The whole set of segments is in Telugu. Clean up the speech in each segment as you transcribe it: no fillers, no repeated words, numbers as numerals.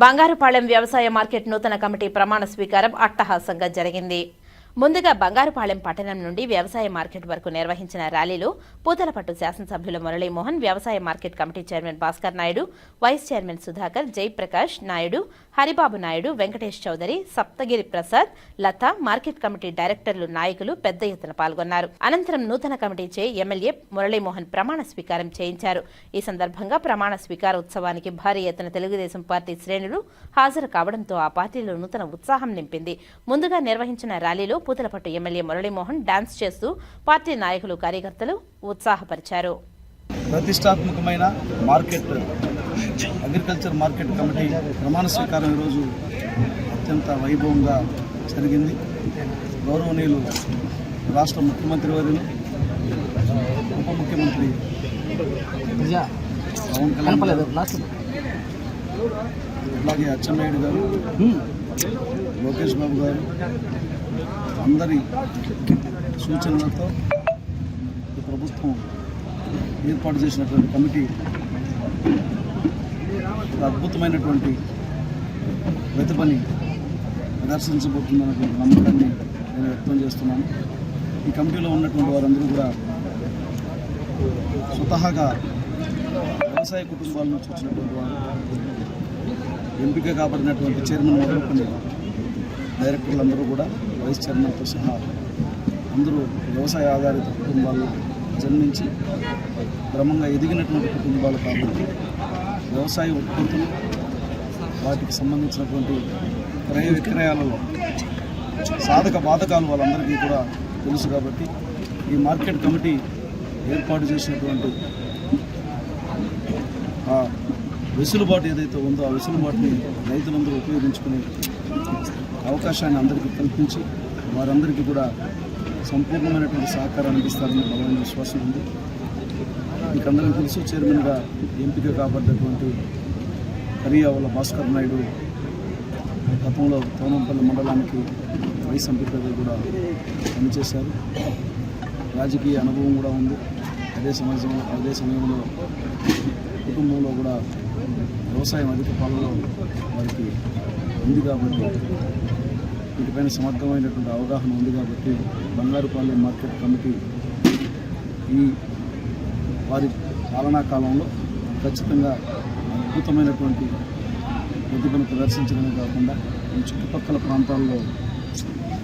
బంగారుపాలెం వ్యవసాయ మార్కెట్ నూతన కమిటీ ప్రమాణ స్వీకారం అట్టహాసంగా జరిగింది. ముందుగా బంగారుపాలెం పట్టణం నుండి వ్యవసాయ మార్కెట్ వరకు నిర్వహించిన ర్యాలీలో పూతలపట్టు శాసనసభ్యులు మురళీమోహన్, వ్యవసాయ market committee chairman Bhaskar Naidu, vice chairman Sudhakar, Jayaprakash Naidu, Haribabu Naidu, Venkatesh Chowdary, Saptagiri Prasad, Latha, market committee డైరెక్టర్లు, నాయకులు పెద్ద ఎత్తున పాల్గొన్నారు. అనంతరం నూతన కమిటీచే ఎమ్మెల్యే మురళీమోహన్ ప్రమాణ స్వీకారం చేయించారు. ఈ సందర్భంగా ప్రమాణ స్వీకార ఉత్సవానికి భారీ ఎత్తున తెలుగుదేశం పార్టీ శ్రేణులు హాజరు కావడంతో ఆ పార్టీలో నూతన ఉత్సాహం నింపింది. ముందుగా నిర్వహించిన ర్యాలీలో పూతలపట్టు ఎమ్మెల్యే మురళీమోహన్ డాన్స్ చేస్తూ పార్టీ నాయకులు, కార్యకర్తలు ఉత్సాహపరిచారు. ప్రతిష్టాత్మకమైన అగ్రికల్చర్ మార్కెట్ కమిటీ ప్రమాణ స్వీకారం ఈరోజు అత్యంత వైభవంగా జరిగింది. గౌరవనీయులు రాష్ట్ర ముఖ్యమంత్రి వర్యులు, ఉప ముఖ్యమంత్రి పవన్ కళ్యాణ్ గారు, అలాగే అచ్చెన్నాయుడు గారు, లోకేష్ బాబు గారు అందరి సూచనలతో ఈ ప్రభుత్వం ఏర్పాటు చేసినటువంటి కమిటీ అద్భుతమైనటువంటి ప్రతిభని ప్రదర్శించబోతుందన్నటువంటి నమ్మకాన్ని నేను వ్యక్తం చేస్తున్నాను. ఈ కమిటీలో ఉన్నటువంటి వారందరూ కూడా స్వతహాగా వ్యవసాయ కుటుంబాల నుంచి వచ్చినటువంటి వారు, ఎంపిక కాబడినటువంటి చైర్మన్ మొదలుకొని డైరెక్టర్లందరూ కూడా, వైస్ చైర్మన్తో సహా అందరూ వ్యవసాయ ఆధారిత కుటుంబాల్లో జన్మించి క్రమంగా ఎదిగినటువంటి కుటుంబాలు కాబట్టి వ్యవసాయ ఉత్పత్తులు, వాటికి సంబంధించినటువంటి క్రయ విక్రయాలలో సాధక బాధకాలు వాళ్ళందరికీ కూడా తెలుసు. కాబట్టి ఈ మార్కెట్ కమిటీ ఏర్పాటు చేసినటువంటి ఆ వెసులుబాటు ఏదైతే ఉందో ఆ వెసులుబాటుని రైతులందరూ ఉపయోగించుకునే అవకాశాన్ని అందరికీ కల్పించి వారందరికీ కూడా సంపూర్ణమైనటువంటి సహకారాన్ని అందిస్తారని బలమైన విశ్వాసం ఉంది. మీకు అందరికీ తెలుసు, చైర్మన్గా ఎంపిక కాబడ్డటువంటి కరియావల భాస్కర్ నాయుడు గతంలో తోనంపల్లి మండలానికి వైస్ ఎంపీగా కూడా పనిచేశారు. రాజకీయ అనుభవం కూడా ఉంది. అదే సమయంలో కుటుంబంలో కూడా వ్యవసాయం అధిక పాలలో వారికి ఉంది కాబట్టి వీటిపైన సమర్థమైనటువంటి అవగాహన ఉంది. కాబట్టి బంగారుపాలెం మార్కెట్ కమిటీ ఈ వారి పాలనా కాలంలో ఖచ్చితంగా అద్భుతమైనటువంటి ప్రతిభను ప్రదర్శించడమే కాకుండా ఈ చుట్టుపక్కల ప్రాంతాల్లో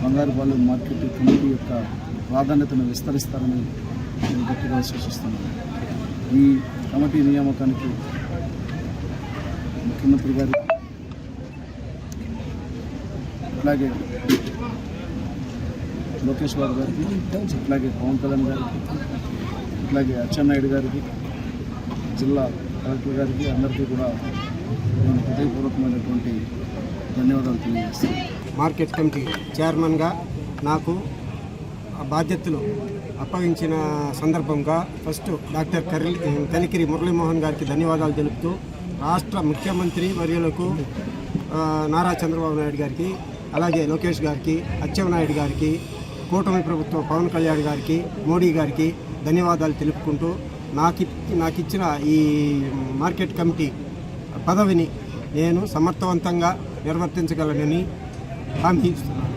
బంగారుపాలెం మార్కెట్ కమిటీ యొక్క ప్రాధాన్యతను విస్తరిస్తారని నేను గట్టిగా విశ్వసిస్తున్నాను. ఈ కమిటీ నియామకానికి ముఖ్యమంత్రి గారు, అలాగే లోకేష్ బాబు గారికి, అట్లాగే పవన్ కళ్యాణ్ గారికి, అట్లాగే అచ్చెన్నాయుడు గారికి, జిల్లా కలెక్టర్ గారికి అందరికీ కూడా నేను హృదయపూర్వకమైనటువంటి ధన్యవాదాలు తెలియజేస్తాను. మార్కెట్ కమిటీ చైర్మన్గా నాకు బాధ్యతలు అప్పగించిన సందర్భంగా ఫస్ట్ డాక్టర్ కలికిరి మురళీమోహన్ గారికి ధన్యవాదాలు తెలుపుతూ, రాష్ట్ర ముఖ్యమంత్రి వర్యులకు నారా చంద్రబాబు నాయుడు గారికి, అలాగే లోకేష్ గారికి, అచ్చెన్నాయుడు గారికి, కూటమి ప్రభుత్వం పవన్ కళ్యాణ్ గారికి, మోడీ గారికి ధన్యవాదాలు తెలుపుకుంటూ నాకిచ్చిన ఈ మార్కెట్ కమిటీ పదవిని నేను సమర్థవంతంగా నిర్వర్తించగలనని హామీ ఇస్తున్నాను.